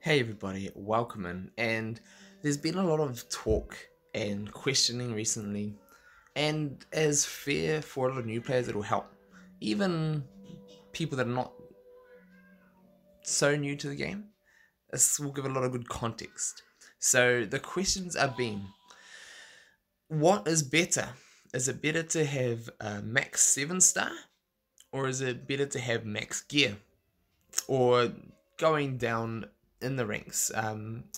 Hey everybody, welcome in. And there's been a lot of talk and questioning recently, and as fair for a lot of new players, it'll help. Even people that are not so new to the game, this will give a lot of good context. So the questions are being, what is better? Is it better to have a max 7 star, or is it better to have max gear? Or going down in the ranks.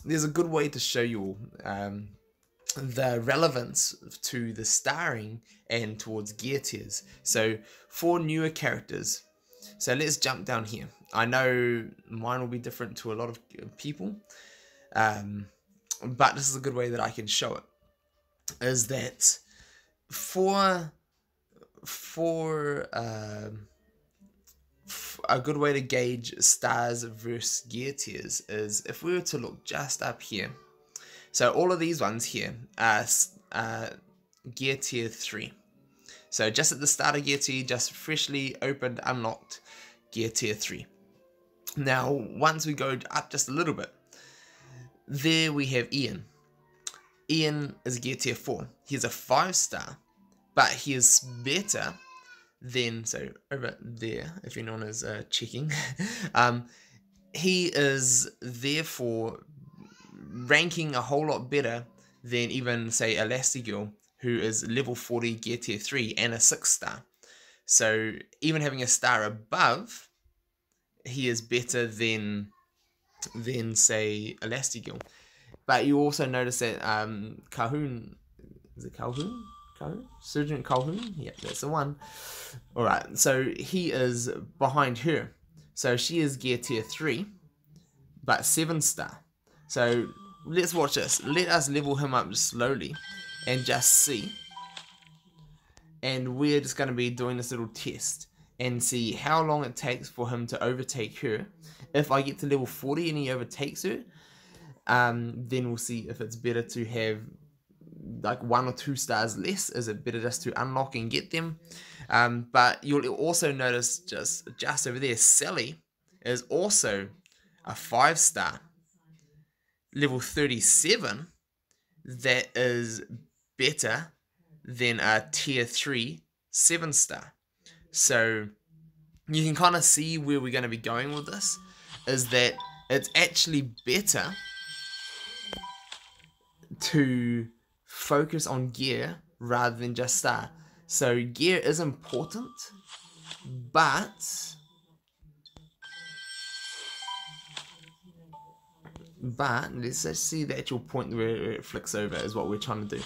There's a good way to show you all the relevance to the starring and towards gear tiers. So for newer characters, so let's jump down here. I know mine will be different to a lot of people, but this is a good way that I can show it. Is that for a good way to gauge stars versus gear tiers is if we were to look just up here. So all of these ones here are gear tier 3. So just at the start of gear tier, just freshly opened, unlocked gear tier 3. Now, once we go up just a little bit, there we have Ian. Ian is gear tier 4. He's a 5 star, but he is better than, so over there, if anyone is checking, he is therefore ranking a whole lot better than even, say, Elastigirl, who is level 40 gear tier 3 and a 6 star. So even having a star above, he is better than say, Elastigirl. But you also notice that Calhoun, is it Calhoun? Sergeant Calhoun? Yeah, that's the one. Alright, so he is behind her. So she is gear tier 3, but 7 star. So let's watch this. Let us level him up slowly and just see. And we're just going to be doing this little test and see how long it takes for him to overtake her. If I get to level 40 and he overtakes her, then we'll see if it's better to have like 1 or 2 stars less. Is it better just to unlock and get them? But you'll also notice just over there, Sally is also a 5 star, level 37. That is better than a tier 3 7 star. So you can kind of see where we're going to be going with this, is that it's actually better to focus on gear rather than just star. So gear is important, but let's just see the actual point where it flicks over is what we're trying to do.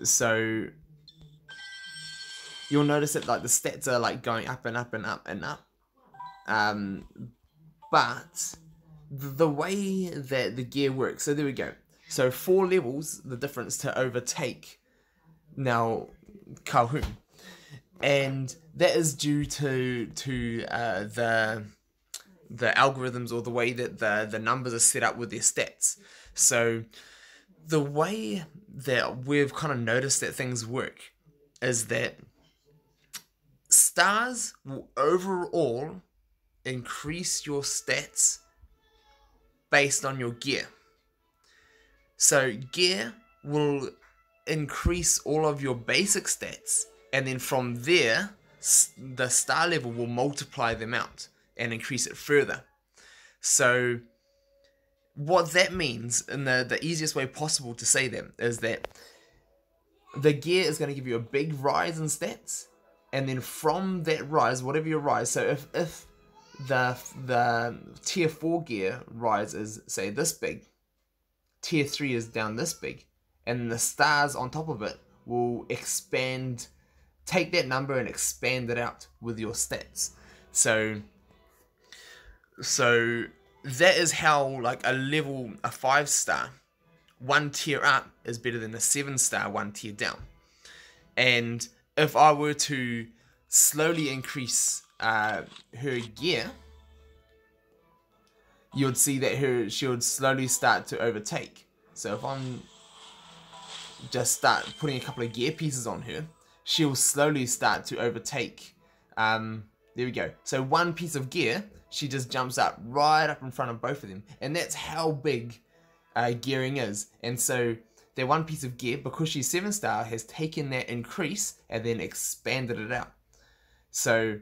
So you'll notice that like the stats are like going up and up and up and up. But the way that the gear works, so there we go. So 4 levels, the difference to overtake now Calhoun, and that is due to the algorithms, or the way that the numbers are set up with their stats. So the way that we've kind of noticed that things work is that stars will overall increase your stats based on your gear. So gear will increase all of your basic stats, and then from there the star level will multiply them out and increase it further. So what that means, in the easiest way possible to say that, is that the gear is going to give you a big rise in stats, and then from that rise, whatever your rise, so if the tier 4 gear rise is, say, this big, tier 3 is down this big, and the stars on top of it will expand, take that number and expand it out with your stats. So that is how like a 5 star 1 tier up is better than a 7 star 1 tier down. And if I were to slowly increase her gear, you'd see that she would slowly start to overtake. So if I'm just start putting a couple of gear pieces on her, she'll slowly start to overtake There we go. So one piece of gear, she just jumps up right up in front of both of them. And that's how big gearing is. And so that one piece of gear, because she's 7-star, has taken that increase and then expanded it out. So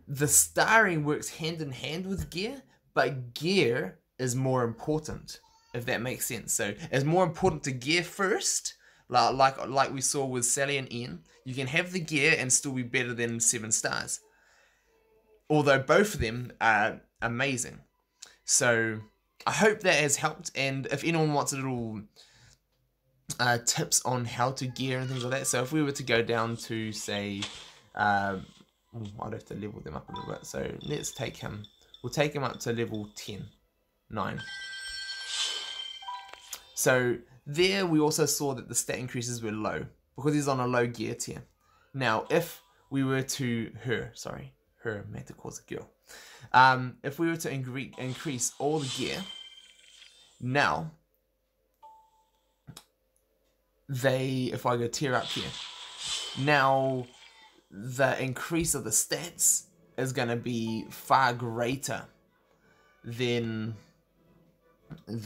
the starring works hand in hand with gear, but gear is more important, if that makes sense. So it's more important to gear first, like we saw with Sally and Ian. You can have the gear and still be better than 7 stars. Although both of them are amazing. So I hope that has helped, and if anyone wants a little tips on how to gear and things like that. So if we were to go down to, say, I'd have to level them up a little bit. So let's take him. We'll take him up to level 9. So there we also saw that the stat increases were low because he's on a low gear tier. Now if we were to Manticore's a girl. If we were to increase all the gear, now if I go tier up here, now the increase of the stats is going to be far greater than it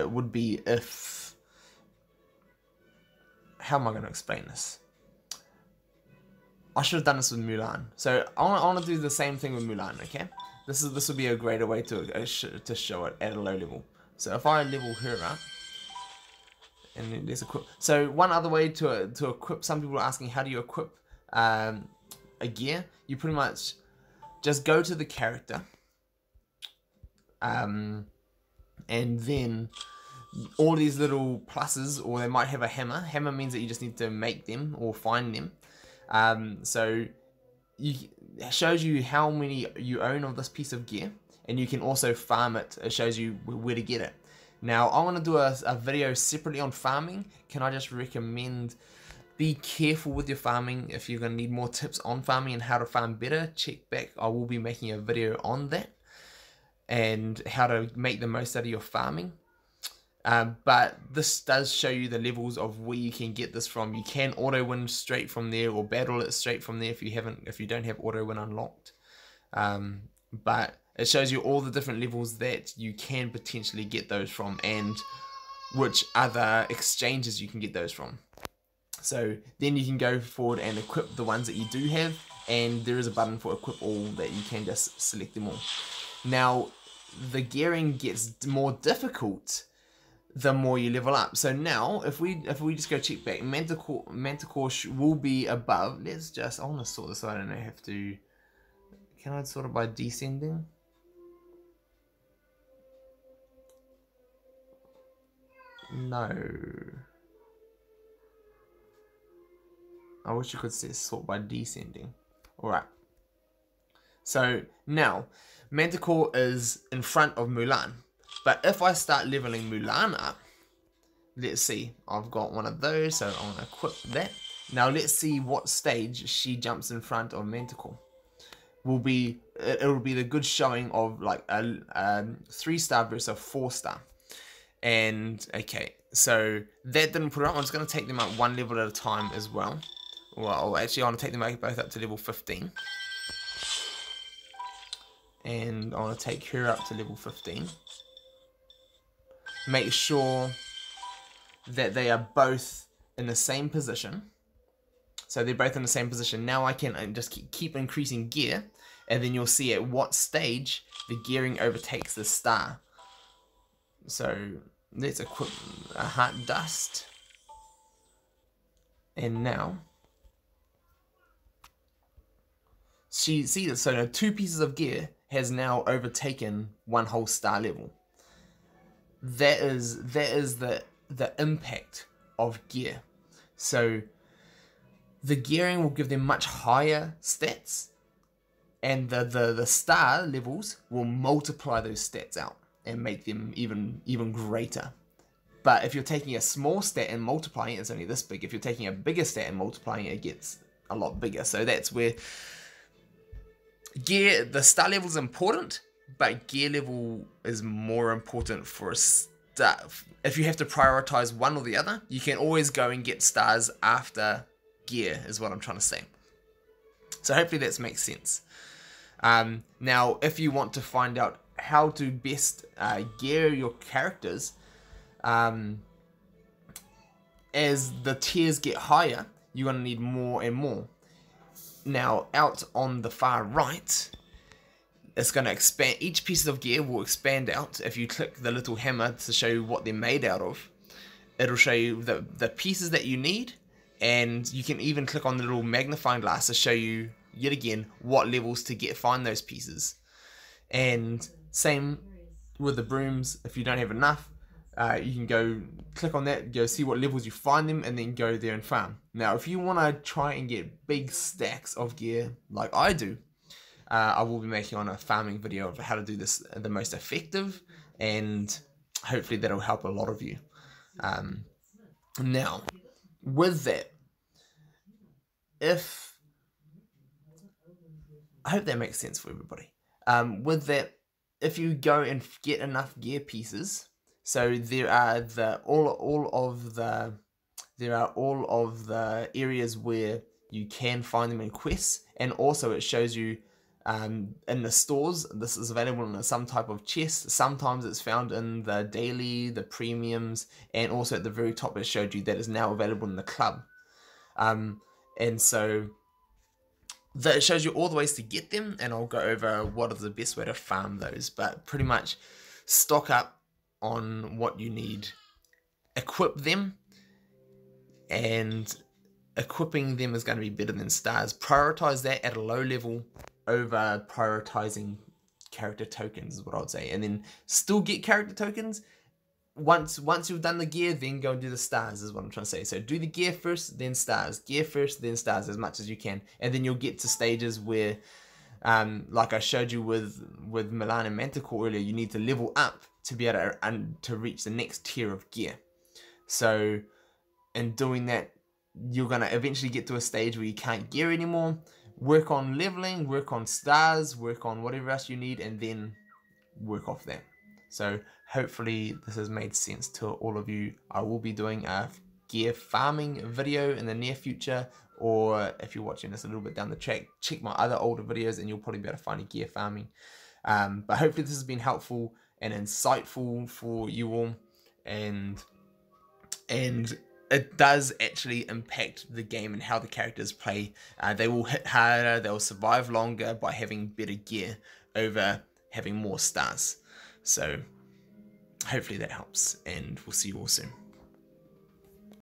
would be if, how am I going to explain this? I should have done this with Mulan. So I want to do the same thing with Mulan, okay? This would be a greater way to show it at a low level. So if I level her up, and then there's equip. So one other way to equip, some people are asking, how do you equip a gear? You pretty much just go to the character, and then all these little pluses, or they might have a hammer. Hammer means that you just need to make them or find them. So it shows you how many you own of this piece of gear, and you can also farm it. It shows you where to get it. Now I want to do a video separately on farming. Can I just recommend, be careful with your farming. If you're going to need more tips on farming and how to farm better, check back. I will be making a video on that and how to make the most out of your farming. But this does show you the levels of where you can get this from. You can auto win straight from there, or battle it straight from there if you don't have auto win unlocked. But it shows you all the different levels that you can potentially get those from, and which other exchanges you can get those from. So then you can go forward and equip the ones that you do have, and there is a button for equip all that you can just select them all. Now the gearing gets more difficult the more you level up. So now if we just go check back, Manticore will be above. I want to sort this out, and I have to, can I sort it by descending? No. I wish you could sort by descending. Alright. So now Manticore is in front of Mulan. But if I start leveling Mulan up, let's see, I've got one of those, so I'm going to equip that. Now let's see what stage she jumps in front of Manticore. It will be the good showing of like a 3-star versus a 4-star. And okay, so that didn't put it up. I'm just going to take them up one level at a time as well. Well, actually I want to take them both up to level 15. And I want to take her up to level 15. Make sure that they are both in the same position. So they're both in the same position. Now I can just keep increasing gear, and then you'll see at what stage the gearing overtakes the star. So let's equip a heart dust. And now, see this, so now 2 pieces of gear has now overtaken 1 whole star level. That is the impact of gear. So the gearing will give them much higher stats, and the star levels will multiply those stats out and make them even greater. But if you're taking a small stat and multiplying it, it's only this big. If you're taking a bigger stat and multiplying it, it gets a lot bigger. So that's where gear, the star level is important, but gear level is more important for a star. If you have to prioritize one or the other, you can always go and get stars after gear is what I'm trying to say. So hopefully that makes sense. Now, if you want to find out how to best gear your characters, as the tiers get higher, you're going to need more and more. Now, out on the far right, it's going to expand. Each piece of gear will expand out. If you click the little hammer to show you what they're made out of, it'll show you the pieces that you need, and you can even click on the little magnifying glass to show you, yet again, what levels to find those pieces. And same with the brooms. If you don't have enough, you can go click on that, go see what levels you find them, and then go there and farm. Now, if you want to try and get big stacks of gear like I do, I will be making on a farming video of how to do this the most effective, and hopefully that'll help a lot of you. Now, with that, I hope that makes sense for everybody. With that, if you go and get enough gear pieces, so there are all of the areas where you can find them in quests, and also it shows you in the stores. This is available in some type of chest. Sometimes it's found in the daily, the premiums, and also at the very top it showed you that is now available in the club. And so that shows you all the ways to get them, and I'll go over what is the best way to farm those. But pretty much stock up on what you need, equip them, and equipping them is going to be better than stars. Prioritize that at a low level over prioritizing character tokens is what I would say, and then still get character tokens. Once you've done the gear, then go and do the stars is what I'm trying to say. So do the gear first, then stars. Gear first, then stars, as much as you can. And then you'll get to stages where, like I showed you with Milan and Manticore earlier, you need to level up to be able to reach the next tier of gear. So in doing that, you're going to eventually get to a stage where you can't gear anymore. Work on leveling, work on stars, work on whatever else you need, and then work off that. So hopefully this has made sense to all of you. I will be doing a gear farming video in the near future, or if you're watching this a little bit down the track, check my other older videos and you'll probably be able to find a gear farming. But hopefully this has been helpful and insightful for you all, and it does actually impact the game and how the characters play. They will hit harder, they'll survive longer by having better gear over having more stars. So hopefully that helps, and we'll see you all soon.